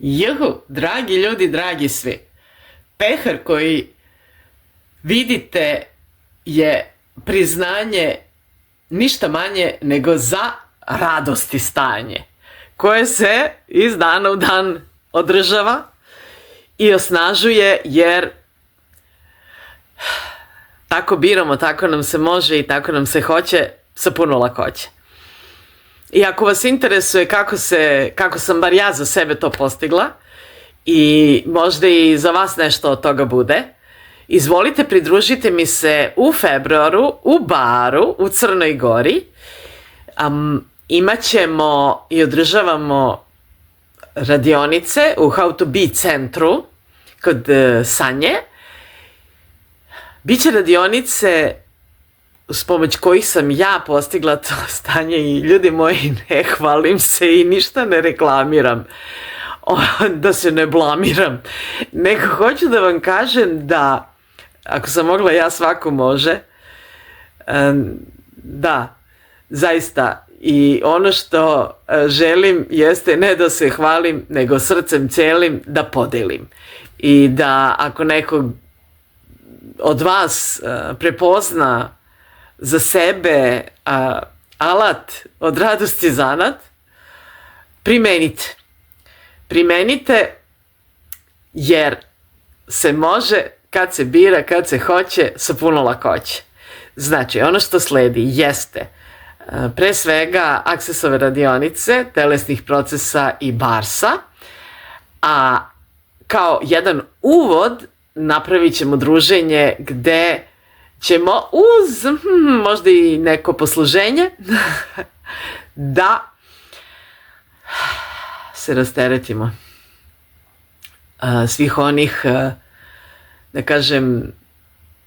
Juhu, dragi ljudi, dragi svi. Pehar koji vidite je priznanje ništa manje nego za radost i stajanje, koje se iz dana u dan održava i osnažuje, jer tako biramo, tako nam se može i tako nam se hoće sa puno lakoće. I ako vas interesuje kako sam bar ja za sebe to postigla i možda i za vas nešto od toga bude, izvolite, pridružite mi se u februaru u baru u Crnoj Gori. Imaćemo i održavamo radionice u How to Be centru kod Sanje. Biće radionice uz pomoć kojih sam ja postigla to stanje i ljudi moji, ne hvalim se i ništa ne reklamiram, da se ne blamiram, nego hoću da vam kažem da ako sam mogla ja, svako može. Da, zaista, i ono što želim jeste ne da se hvalim, nego srcem celim da podelim. I da ako nekog od vas prepozna za sebe alat od radosti zanat, primenite. Primenite, jer se može kad se bira, kad se hoće, sa puno lakoće. Znači, ono što sledi jeste pre svega Accessove radionice, telesnih procesa i barsa, a kao jedan uvod napravit ćemo druženje gde ćemo uz možda i neko posluženje da se rasteretimo svih onih, da kažem,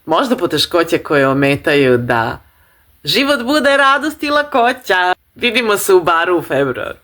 možda poteškoće koje ometaju da život bude radost i lakoća. Vidimo se u baru u februaru.